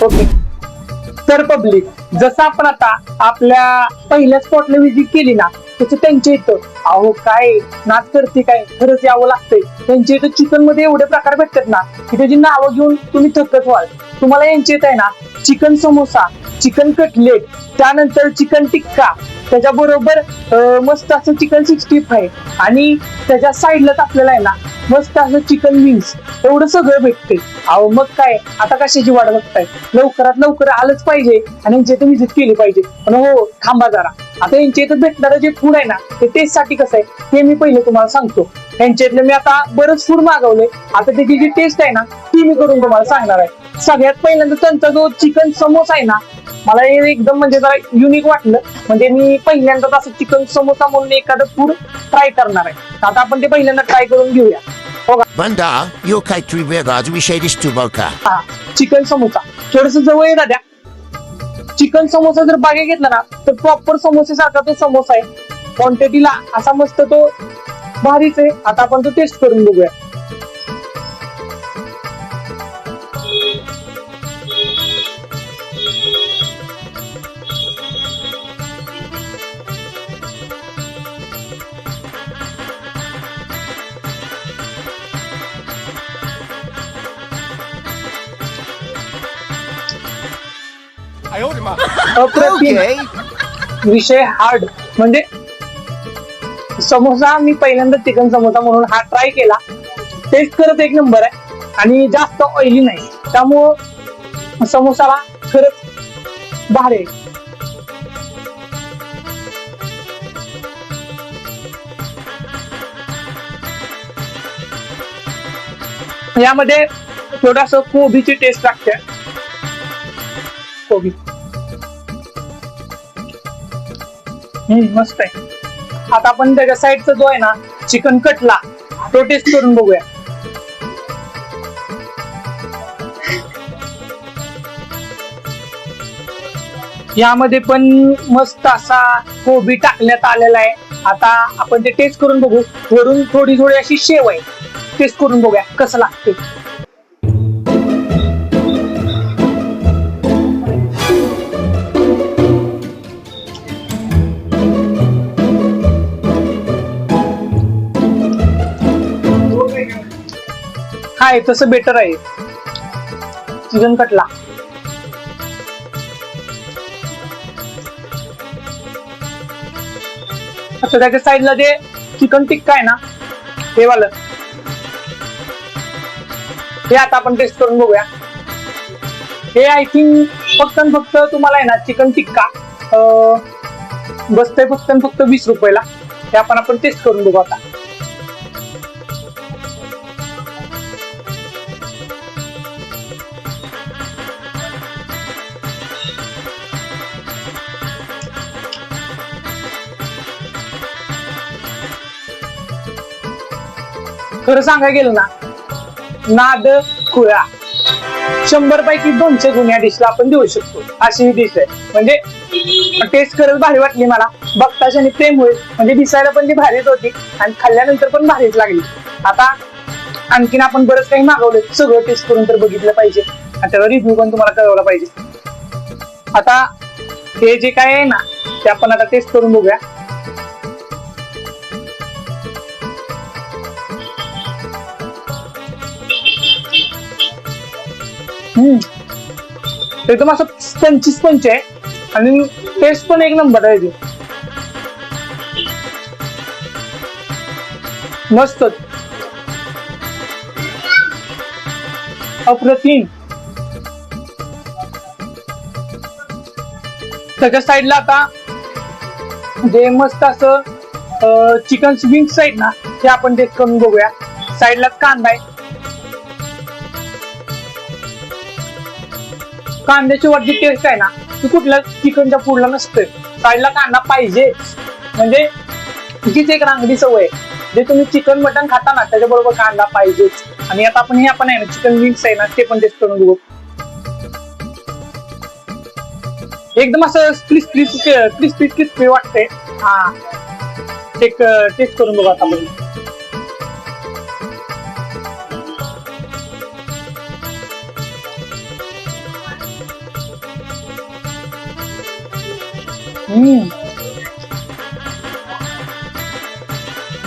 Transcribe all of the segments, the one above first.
Okay. तर public, जसं आपण आता आपल्या पहिल्या स्पॉटला व्हिजिट केली ना, तसं त्यांच्या इथं अहो काय नाच करते काय, खरंच यावं लागतंय. त्यांच्या इथं चिकन मध्ये एवढे प्रकार भेटतात ना की त्याची नावं घेऊन तुम्ही थकत व्हाल. तुम्हाला यांच्या इथं आहे ना चिकन समोसा, चिकन कटलेट, त्यानंतर चिकन टिक्का, त्याच्याबरोबर मस्त असं चिकन 65 आणि त्याच्या साईडलाच आपल्याला आहे ना मस्त असं चिकन विंग्स, एवढं सगळं भेटते. अहो मग काय आता कशाची वाट बघताय, लवकरात लवकर आलंच पाहिजे आणि यांच्या इथे व्हिजिट केली पाहिजे. पण हो थांबा जरा, आता यांच्या इथं भेटणारं जे फूड आहे ना ते टेस्ट साठी कसं आहे ते मी पहिले तुम्हाला सांगतो. यांच्या इथलं मी आता बरंच फूड मागवले, आता त्याची जी टेस्ट आहे ना ती मी करून तुम्हाला सांगणार आहे. सगळ्यात पहिल्यांदा त्यांचा जो चिकन समोसा आहे ना, मला हे एकदम म्हणजे जरा युनिक वाटलं. म्हणजे मी पहिल्यांदा असं चिकन समोसा म्हणून एखादं फूड ट्राय करणार आहे. आता आपण ते पहिल्यांदा ट्राय करून घेऊया. Banda, you kaitri vegas विषय दिसतो बघा. हा, चिकन समोसा थोडस जवळ आहे दाद्या. चिकन समोसा जर बागे घेतला ना तर प्रॉपर समोसे सारखा तो समोसा आहे. क्वांटिटीला असा मस्त तो भारीच आहे. आता आपण तो टेस्ट करून बघूया. अप्रतिम. विषय हार्ड म्हणजे समोसा मी पहिल्यांदा चिकन समोसा म्हणून हा ट्राय केला. टेस्ट खरंच एक नंबर आहे आणि जास्त ऑइली नाही, त्यामुळं समोसाला खरंच भारी आहे. यामध्ये थोडस कोबीची टेस्ट लागते. कोबी मस्त आहे. आता आपण त्याच्या साईडचा जो आहे ना चिकन कटला तो टेस्ट करून बघूया. यामध्ये पण मस्त असा कोबी टाकण्यात आलेला आहे. आता आपण ते टेस्ट करून बघू. वरून थोडी थोडी अशी शेव आहे, टेस्ट करून बघूया कसं लागते. हाय तसं बेटर आहे चिकन कटला. आता त्याच्या साईडला जे चिकन टिक्का आहे ना हे वालं, हे आता आपण टेस्ट करून बघूया. हे आय थिंक फक्त तुम्हाला आहे ना चिकन टिक्का बसतंय फक्त 20 रुपयाला. हे आपण टेस्ट करून बघू आता. खरं सांगायला गेलं ना, नाद खुळा 100 पैकी 200 गुण या डिशला आपण देऊ शकतो. अशी ही डिश आहे. म्हणजे टेस्ट खरंच भारी वाटली मला. बघताच आणि प्रेम होईल. म्हणजे दिसायला पण ती भारीच होती आणि खाल्ल्यानंतर पण भारीच लागली. आता आणखीन आपण बरंच काही मागवलं, सगळं टेस्ट करून तर बघितलं पाहिजे आणि त्याचा रिव्ह्यू पण तुम्हाला कळवला पाहिजे. आता हे जे काय आहे ना ते आपण आता टेस्ट करून बघूया. एकदम असं स्पंच आहे आणि टेस्ट पण एक नंबर आहे. मस्त अप्रतिम. त्याच्या साईडला आता जे मस्त असं चिकन विंग्स आहेत ना ते आपण टेस्ट करून बघूया. साईडलाच कांदा आहे. कांद्याची वरची टेस्ट आहे ना ती कुठल्या चिकनच्या फूडला नसते. साईडला कांदा पाहिजे. म्हणजे हीच एक रांगडी सवय आहे. जे तुम्ही चिकन मटन खाता ना त्याच्याबरोबर कांदा पाहिजेच. आणि आता आपण आहे ना चिकन विंग्स आहे ना ते पण टेस्ट करून बघू. एकदम असं क्रिस्पी वाटतंय. हा एक टेस्ट करून बघू आता आपण.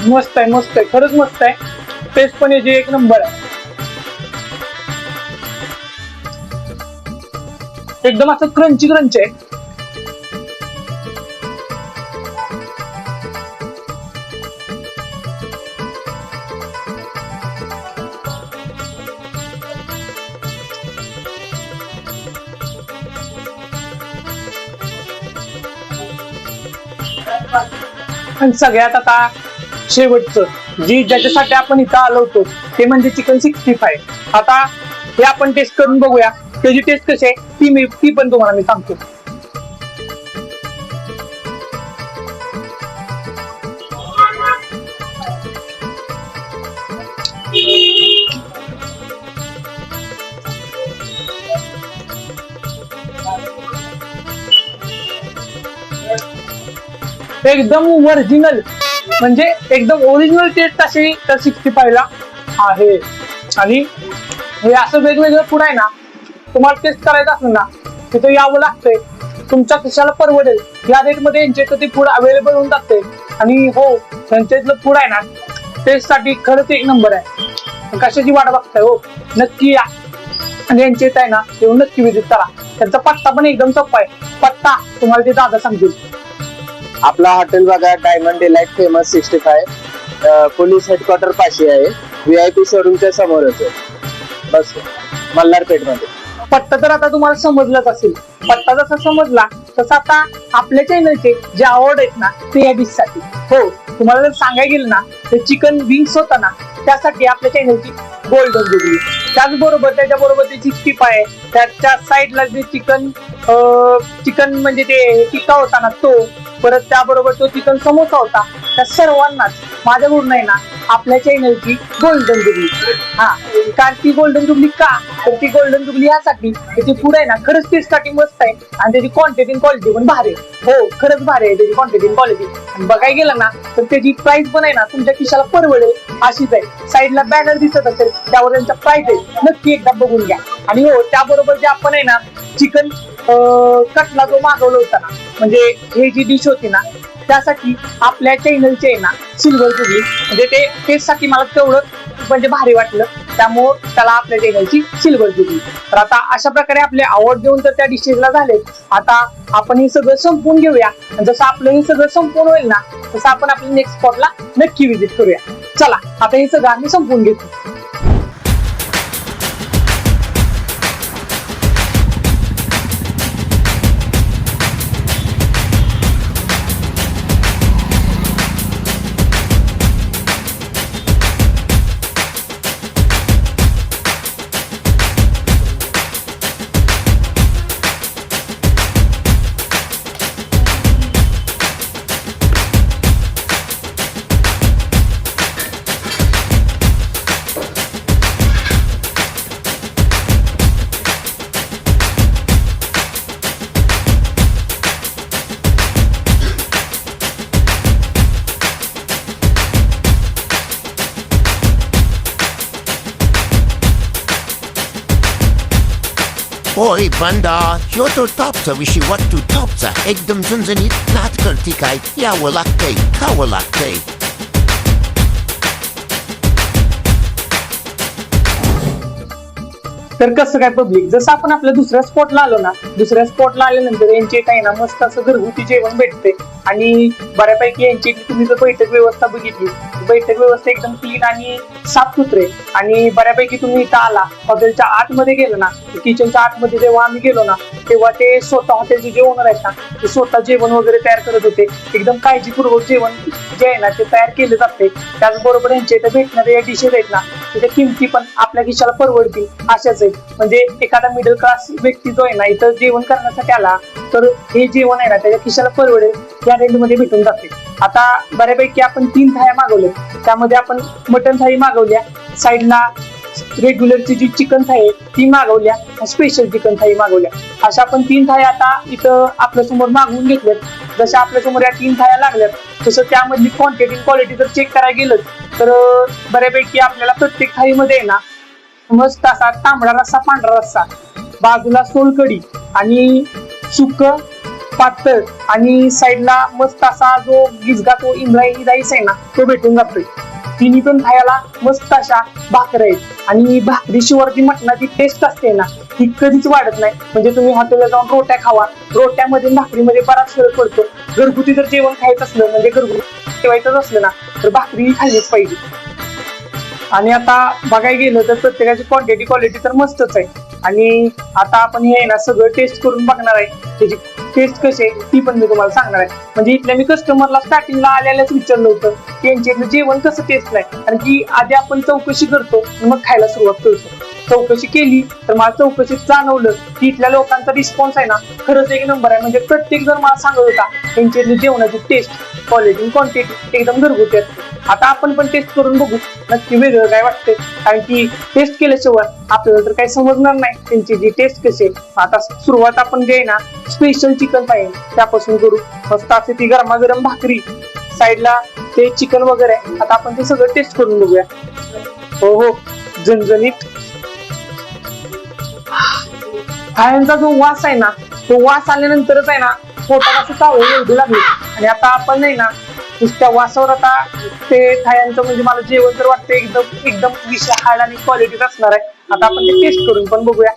मस्त आहे, मस्त आहे, खरंच मस्त आहे. टेस्ट पण याची एक नंबर आहे. एकदम असं क्रंची क्रंच आहे. आणि सगळ्यात आता शेवटचं ज्याच्यासाठी आपण इथं आलो होतो ते म्हणजे चिकन 65. आता हे आपण टेस्ट करून बघूया त्याची टेस्ट कशी आहे ती पण तुम्हाला मी सांगतो. एकदम ओरिजिनल म्हणजे एकदम ओरिजिनल टेस्ट अशी तर 65 ला आहे. आणि हे असं वेगवेगळं फूड आहे ना, तुम्हाला टेस्ट करायचं असेल ना तिथं यावं लागतंय. तुमच्या खिशाला परवडेल या रेट मध्ये यांच्या इथं ते फूड अवेलेबल होऊन जाते. आणि हो, त्यांच्या इथलं फूड आहे ना टेस्ट साठी खरंच एक नंबर आहे. कशाची वाट बघताय हो, नक्की या आणि यांच्या इथं आहे ना येऊन नक्की विजिट करा. त्यांचा पत्ता पण एकदम सोपा आहे. पत्ता तुम्हाला ते दादा सांगतील. आपला हॉटेल बघा diamond delight famous 65 police headquarter पाशी आहे. VIP शोरूमच्या समोरच आहे. बस मल्हारपेठ मध्ये. पत्ता तर आता तुम्हाला समजलाच असेल. पत्ता जसा समजला तसं आता आपल्या चॅनलचे जे आवड आहेत ना ते या डिश साठी. हो, तुम्हाला जर सांगायला गेलं ना ते चिकन विंग्स होता ना त्यासाठी आपल्या चॅनलची गोल्डन जुबली. त्याचबरोबर त्याच्याबरोबर ते 65 आहे. त्याच्या साईडला जे चिकन म्हणजे ते टिक्का होता ना तो, परत त्याबरोबर तो चिकन समोसा होता. त्या सर्वांनाच माझ्याकडून आहे ना आपल्या चॅनलची गोल्डन जुबली. हा, कारण ती गोल्डन जुबली का, तर ती गोल्डन जुबली यासाठी त्याची फूड आहे ना खरंच टेस्टसाठी मस्त आहे आणि त्याची क्वांटिटी क्वालिटी पण भारी आहे. हो, खरंच भारी आहे त्याची क्वांटिटी क्वालिटी. आणि बघायला गेलं ना तर त्याची प्राइस पण आहे ना तुमच्या खिशाला परवडेल अशीच आहे. साईडला बॅनर दिसत असेल त्यावर त्यांचा प्राइस आहे, नक्की एकदा बघून घ्या. आणि हो, त्याबरोबर जे आपण आहे ना चिकन कटला जो मागवला होता ना, म्हणजे हे जी डिश होती ना त्यासाठी आपल्या चॅनलचे आहे ना सिल्वर जुबली, म्हणजे ते टेस्ट साठी मला तेवढं म्हणजे भारी वाटलं, त्यामुळं त्याला आपल्या चॅनलची सिल्वर जुबली. तर आता अशा प्रकारे आपले आवड देऊन तर त्या डिशेसला झाले. आता आपण हे सगळं संपवून घेऊया. जसं आपलं हे सगळं संपवून होईल ना तसं आपण आपल्या नेक्स्ट स्पॉटला नक्की विजिट करूया. चला आता हे सगळं आम्ही संपवून घेतो. Oi बंदा, ह्यो तो टॉपचा विषय वाटतो. टॉपचा एकदम झणझणीत नाच करते काय, यावं लागतंय, खावं लागतंय. तर कसं काय पब्लिक, जसं आपण आपल्या दुसऱ्या स्पॉटला आलो ना, दुसऱ्या स्पॉटला आल्यानंतर यांचे काही ना मस्त असं घरगुती जेवण भेटते. आणि बऱ्यापैकी यांची तुम्ही जर बैठक व्यवस्था बघितली, बैठक व्यवस्था एकदम क्लीन आणि साफसुथरे. आणि बऱ्यापैकी तुम्ही इथं आला हॉटेलच्या आतमध्ये गेलो ना, किचनच्या आतमध्ये जेव्हा आम्ही गेलो ना तेव्हा ते स्वतः हॉटेलचे जे ओनर आहेत ना ते स्वतः जेवण वगैरे तयार करत होते. एकदम काळजीपूर्वक जेवण जे आहे ना ते तयार केले जाते. त्याचबरोबर यांच्या इथे भेटणारे या डिशेस आहेत ना त्याच्या किमती पण आपल्या खिशाला परवडतील अशाच आहेत. म्हणजे एखादा मिडल क्लास व्यक्ती जो आहे ना इथं जेवण करण्यासाठी आला तर हे जेवण आहे ना त्याच्या खिशाला परवडेल या रेंज मध्ये भेटून जाते. आता बऱ्यापैकी आपण 3 थाळ्या मागवल्या, त्यामध्ये आपण मटन थाळी मागवल्या, साईडला रेग्युलरची जी चिकन थाळी ती मागवल्या, स्पेशल चिकन थाळी मागवल्या. अशा आपण 3 थाळ्या आता इथं आपल्या समोर मागवून घेतल्यात. जशा आपल्या समोर या 3 थाळ्या लागल्यात तसं त्यामधली क्वांटिटी क्वालिटी जर चेक करायला गेलं तर बऱ्यापैकी आपल्याला प्रत्येक थाळीमध्ये आहे ना मस्त असा तांबडा रस्सा, पांढरा रस्सा, बाजूला सोलकढी आणि सुक्क पातळ आणि साईडला मस्त असा जो गिजगा तो इंद्रायणी राईस आहे ना तो भेटून जातोय. तिन्ही पण खायला मस्त अशा भाकऱ्या आहेत आणि भाकरीशिवाय जी मटणाची टेस्ट असते ना ती कधीच वाढत नाही. म्हणजे तुम्ही हॉटेलला जाऊन रोट्या खावा, रोट्यामध्ये भाकरीमध्ये बराच फरक पडतो. घरगुती जर जेवण खायचं असलं म्हणजे घरगुती ठेवायचं असलं ना तर भाकरी खाल्लीच पाहिजे. आणि आता बघायला गेलं तर प्रत्येकाची क्वालिटी तर मस्तच आहे. आणि आता आपण हे ना सगळं टेस्ट करून बघणार आहे. त्याची टेस्ट कशी आहे ती पण मी तुम्हाला सांगणार आहे. म्हणजे इथल्या मी कस्टमरला स्टार्टिंगला आल्यालाच विचारलं होतं की यांच्या जेवण कसं टेस्ट आहे, कारण की आधी आपण चौकशी करतो मग खायला सुरुवात करतो. चौकशी केली तर मला चौकशीत जाणवलं की इथल्या लोकांचा रिस्पॉन्स आहे ना खरंच एक नंबर आहे. म्हणजे प्रत्येक जण मला सांगत होता त्यांची जेवणाची टेस्ट, क्वालिटी, क्वांटिटी एकदम घरगुती असते. आता आपण पण टेस्ट करून बघू नक्की वेगळं काय वाटतंय, कारण की टेस्ट केल्याशिवाय आपल्याला तर काही समजणार नाही त्यांची जी टेस्ट कशी आहे. आता सुरुवात आपण जे आहे ना स्पेशल चिकन पाहिजे त्यापासून करू. मस्त असे ती गरमागरम भाकरी, साईडला ते चिकन वगैरे. आता आपण ते सगळं टेस्ट करून बघूया. हो हो, झणझणीत. खायांचा जो वास आहे ना तो वास आल्यानंतरच आहे ना पोटात असं चावलं येऊ लागली. आणि आता आपण नाही ना नुसत्या वासावर आता ते खायांचं म्हणजे मला जेवण तर वाटतं एकदम एकदम विशाल आणि क्वालिटीच असणार आहे. आता आपण ते टेस्ट करून पण बघूया.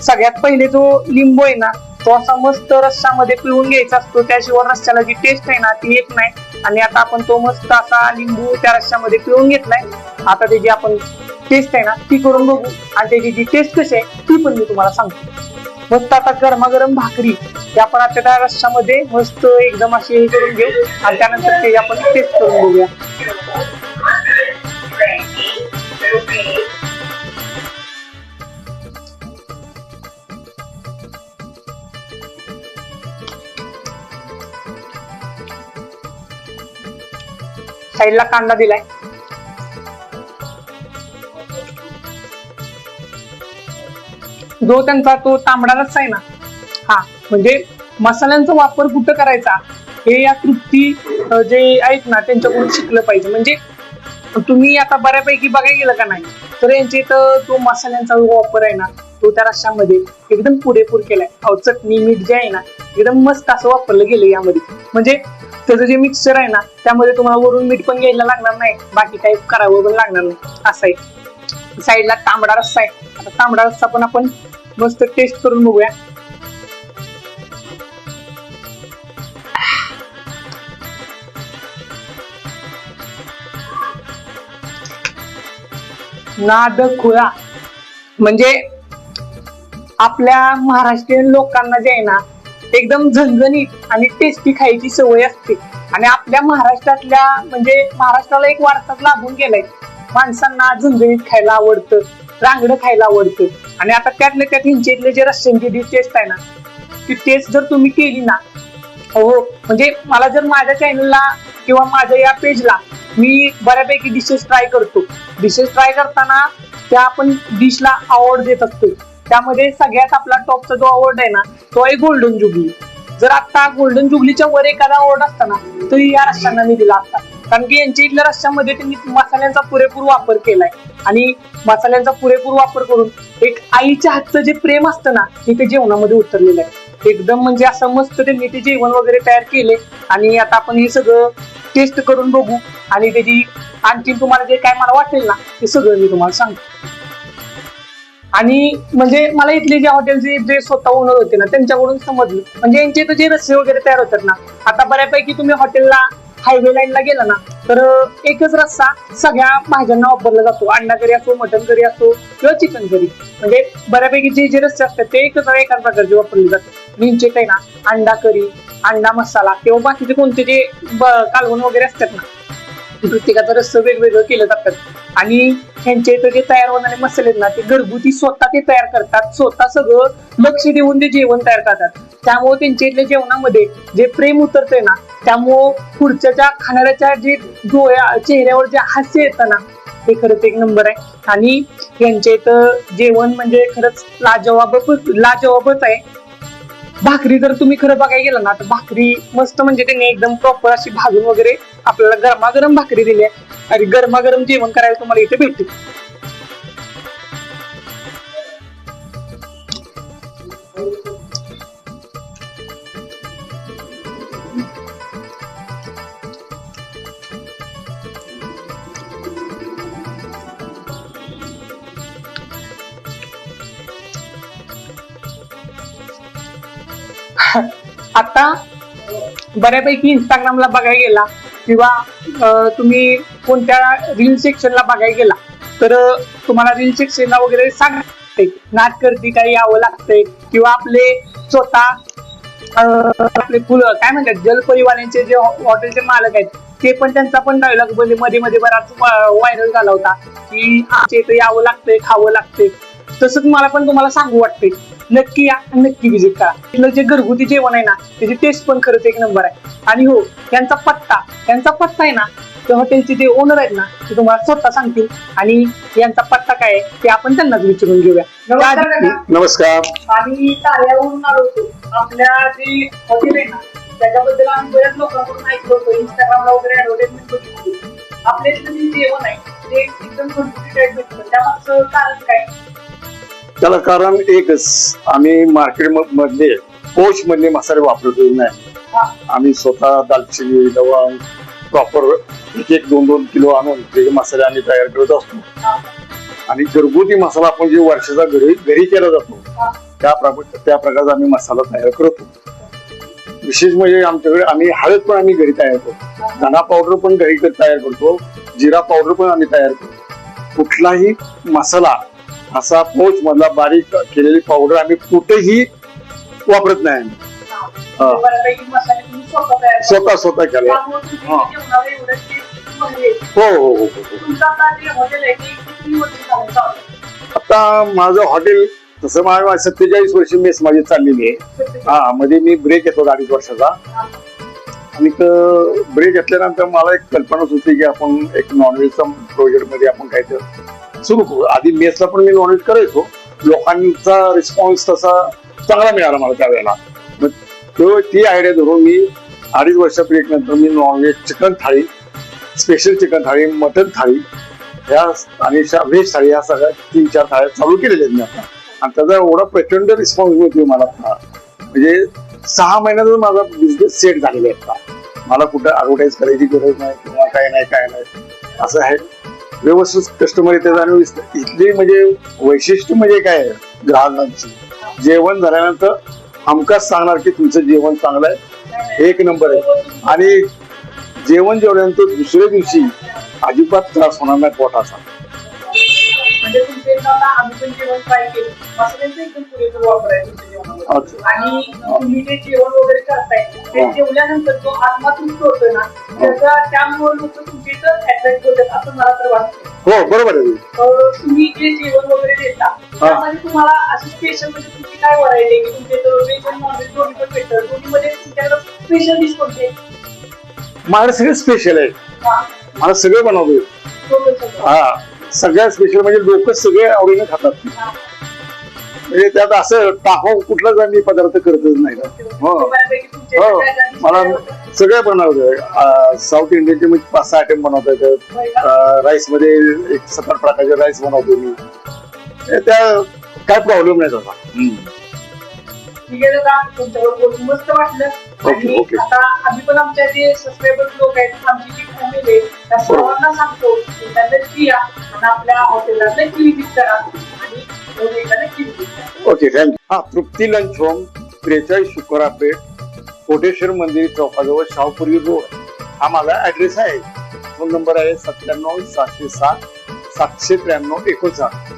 सगळ्यात पहिले जो लिंबू आहे ना तो असा मस्त रस्स्यामध्ये पिळून घ्यायचा असतो, त्याशिवाय रस्स्याला जी टेस्ट आहे ना ती येत नाही. आणि आता आपण तो मस्त असा लिंबू त्या रस्स्यामध्ये पिळून घेतलाय. आता त्याची आपण टेस्ट आहे ना ती करून बघू आणि त्याची जी टेस्ट कशी आहे ती पण मी तुम्हाला सांगतो. मस्त आता गरमागरम भाकरी ते आपण आता त्या रस्स्यामध्ये मस्त एकदम अशी हे करून घेऊ आणि त्यानंतर ते आपण टेस्ट करून बघूया. साईडला कांदा दिलाय. जो त्यांचा तो तांबडा रस्सा आहे ना हा म्हणजे मसाल्यांचा वापर कुठं करायचा हे या तृप्ती जे आहेत ना त्यांच्याकडून शिकलं पाहिजे. म्हणजे तुम्ही आता बऱ्यापैकी बघायला गेलं का नाही तर यांच्या इथं जो मसाल्यांचा वापर आहे ना तो त्या रश्श्यामध्ये एकदम पुरेपूर केलाय. चटणी मीठ जे आहे ना एकदम मस्त असं वापरलं गेलं यामध्ये. म्हणजे त्याचं जे मिक्सचर आहे ना त्यामध्ये तुम्हाला वरून मीठ पण घ्यायला लागणार नाही, बाकी काही करावं पण लागणार नाही असं आहे. साईडला तांबडा रस्सा आहे. आता तांबडा रस्सा पण आपण मस्त टेस्ट करून बघूया. नाद खुळा. म्हणजे आपल्या महाराष्ट्रीयन लोकांना जे आहे ना एकदम झणझणीत आणि टेस्टी खायची सवय असते. आणि आपल्या महाराष्ट्रातल्या म्हणजे महाराष्ट्राला एक वारसाच लाभून गेलाय. माणसांना झणझणीत खायला आवडतं, रांगडं खायला आवडतं. आणि आता त्यातल्या त्यात हिंचेतले जे रस्स्यांची जी टेस्ट आहे ना ती टेस्ट जर तुम्ही केली ना हो म्हणजे मला जर माझ्या चॅनलला किंवा माझ्या या पेजला मी बऱ्यापैकी डिशेस ट्राय करतो. डिशेस ट्राय करताना त्या आपण डिशला अवॉर्ड देत असतो. त्यामध्ये सगळ्यात आपला टॉपचा जो अवॉर्ड आहे ना तो आहे गोल्डन जुबली. जर आता गोल्डन जुबलीच्या वर एखादा अवॉर्ड असता ना तरी या रस्स्यांना मी दिला असता, कारण की यांच्या इथल्या रस्स्यामध्ये त्यांनी मसाल्यांचा पुरेपूर वापर केलाय. आणि मसाल्यांचा पुरेपूर वापर करून एक आईच्या हातचं जे प्रेम असतं ना ते ते जेवणामध्ये उतरलेलं आहे. एकदम म्हणजे असं मस्त त्यांनी ते जेवण वगैरे तयार केले. आणि आता आपण हे सगळं टेस्ट करून बघू आणि त्याची आणखी तुम्हाला जे काय मला वाटेल ना ते सगळं मी तुम्हाला सांगतो. आणि म्हणजे मला इथले जे हॉटेलचे जे स्वतः ओनर होते ना त्यांच्याकडून समजलं म्हणजे यांचे इथं जे रस्से वगैरे तयार होतात ना आता बऱ्यापैकी तुम्ही हॉटेलला हायवे लाईनला गेला ना तर एकच रस्सा सगळ्या भाज्यांना वापरला जातो. अंडा करी असो, मटन करी असो किंवा चिकन करी. म्हणजे बऱ्यापैकी जे रस्से असतात ते एकाच प्रकारचे वापरले जातात. यांचे काही ना अंडा करी, अंडा मसाला किंवा बाकीचे कोणते जे कालवण वगैरे असतात ना प्रत्येकाचं रस्सं वेगवेगळं केलं जातात. आणि ह्यांच्या इथं जे तयार होणारे मसाले आहेत ना ते घरगुती स्वतः ते तयार करतात, स्वतः सगळं लक्ष देऊन ते जेवण तयार करतात. त्यामुळे त्यांच्या इथल्या जेवणामध्ये जे प्रेम उतरतंय ना त्यामुळं पुढच्या खाणाऱ्याच्या जे चेहऱ्यावर जे हास्य येतं ना ते खरंच एक नंबर आहे. आणि यांच्या इथं जेवण म्हणजे खरंच लाजवाबच आहे. भाकरी जर तुम्ही खरं बघायला गेला ना तर भाकरी मस्त म्हणजे त्यांनी एकदम प्रॉपर अशी भाजून वगैरे आपल्याला गरमागरम भाकरी दिली आहे. आणि गरमागरम जेवण करायला तुम्हाला इथे भेटते. आता बऱ्यापैकी इंस्टाग्रामला बघायला गेला किंवा तुम्ही कोणत्या रील सेक्शनला बघायला गेला तर तुम्हाला रील सेक्शनला वगैरे सांगते नाच करती काही यावं लागतंय किंवा आपले स्वतः आपले फुलं काय म्हणतात जलपरिवारांचे जे हॉटेलचे मालक आहेत ते पण त्यांचा पण डायलॉग मध्ये मध्ये बराच व्हायरल झाला होता की आमच्या इथं यावं लागतंय खावं लागतंय. तसंच मला पण तुम्हाला सांगू वाटते नक्की या नक्की विजिट करा. इथलं जे घरगुती जेवण आहे ना त्याची टेस्ट पण खरंच एक नंबर आहे. आणि हो त्यांचा पत्ता आहे ना त्या हॉटेलचे जे ओनर आहेत ना ते तुम्हाला स्वतः सांगतील आणि यांचा पत्ता काय आहे ते आपण त्यांनाच विचारून घेऊया. नमस्कार काका. नमस्कार. आम्ही ताऱ्यावरून आलो होतो. आपल्या जे हॉटेल आहे ना त्याच्याबद्दल आम्ही बऱ्याच लोकांकडून ऐकलो होतो इंस्टाग्रामला वगैरे ऍडव्हर्टाइजमेंट बघितली. आपल्या इथलं जे जेवण आहे ते एकदम घरगुती टाईप भेटतं त्यामागचं कारण काय? त्याला कारण एकच, आम्ही मार्केट मधले पोच मधले मसाले वापरतो नाही. आम्ही स्वतः दालचिनी लवंग प्रॉपर एक 2-2 किलो आणून ते मसाले आम्ही तयार करत असतो. आणि घरगुती मसाला आपण जे वर्षाचा घरी केला जातो त्या प्रकारचा आम्ही मसाला तयार करतो. विशेष म्हणजे आमच्याकडे आम्ही हळद पण आम्ही घरी तयार करतो, धना पावडर पण घरी तयार करतो, जिरा पावडर पण आम्ही तयार करतो. कुठलाही मसाला असा पोच मधला बारीक केलेली पावडर आम्ही कुठेही वापरत नाही. स्वतः केलं. हो. आता माझं हॉटेल तसं माझ्या 47 वर्ष मेस माझी चाललेली आहे. मध्ये मी ब्रेक घेतो 2.5 वर्षाचा. आणि ब्रेक घेतल्यानंतर मला एक कल्पनाच होती की आपण एक नॉनव्हेजचा प्रोजेक्ट मध्ये आपण काहीतरी सुरू करू. आधी मेसला पण मी नॉनव्हेज करायचो, लोकांचा रिस्पॉन्स तसा चांगला मिळाला मला त्यावेळेला. ती आयडिया धरून मी 2.5 वर्षा ब्रेक नंतर मी नॉनव्हेज चिकन थाळी, स्पेशल चिकन थाळी, मटन थाळी या आणि व्हेज थाळी या सगळ्या 3-4 थाळ्या चालू केलेल्या आहेत मी आता. आणि त्याचा एवढा प्रचंड रिस्पॉन्स मिळतोय मला. म्हणजे 6 महिन्यातच माझा बिझनेस सेट झालेला आहे. मला कुठं ऍडव्हर्टाईज करायची गरज नाही किंवा काय नाही असं आहे. व्यवस्थित कस्टमर येते. आणि इथली म्हणजे वैशिष्ट्य म्हणजे काय ग्राहकांची जेवण झाल्यानंतर हमखास सांगणार की तुमचं जेवण चांगलं आहे, 1 नंबर आहे. आणि जेवण जेवल्यानंतर दुसऱ्या दिवशी अजिबात त्रास होणार नाही पोटाचा. म्हणजे तुमच्या इथं आता आम्ही पण जेवण ट्राय केलं मसाल्यांचं एकदम पुरेपूर वापर आहे तुमच्या जेवणामध्ये. आणि तुम्ही जे जेवण वगैरे करताय ते जेवल्यानंतर जो आत्मा तृप्त होतोय ना त्यामुळे लोक तुमच्या इथं अट्रॅक्ट होतात असं मला तर वाटतं. हो बरोबर आहे. तुम्ही जे जेवण वगैरे देता त्यामध्ये तुम्हाला अशी स्पेशल म्हणजे तुमची काय व्हरायटी आहे की तुमच्या इथं व्हेज आणि नॉनव्हेज दोन्ही पण भेटतं, दोन्हीमध्ये तुमच्याकडे स्पेशल डिश कोणती आहे? माझं सगळं स्पेशल आहे. मला सगळं बनवतोय. सगळ्यात स्पेशल म्हणजे लोक सगळे आवडीने खातात. म्हणजे त्यात असं टाकाऊ कुठलाच आम्ही पदार्थ करतच नाही. हो मला सगळे बनवतोय. साऊथ इंडियनचे म्हणजे 5-6 आयटम बनवता येतात. राईस मध्ये 7-8 प्रकारचे राईस बनवतो मी. त्या काय प्रॉब्लेम नाही तसा. ठीक आहे दादा, तुमच्यावर बोलून मस्त वाटलं. आणि आता आम्ही पण आमच्या जे सबस्क्रायबर्स लोक आहेत आमची जी फॅमिली आहे त्या सर्वांना सांगतो की त्या नक्की या आणि आपल्या हॉटेलला नक्की विजिट करा आणि नक्की विजिट करा. Okay thank you. Trupti lunch home 43 Shukrawar पेठ, कोटेश्वर मंदिर चौकाजवळ शाहपुरी रोड हा माझा ऍड्रेस आहे. फोन नंबर आहे 97 607 793 59.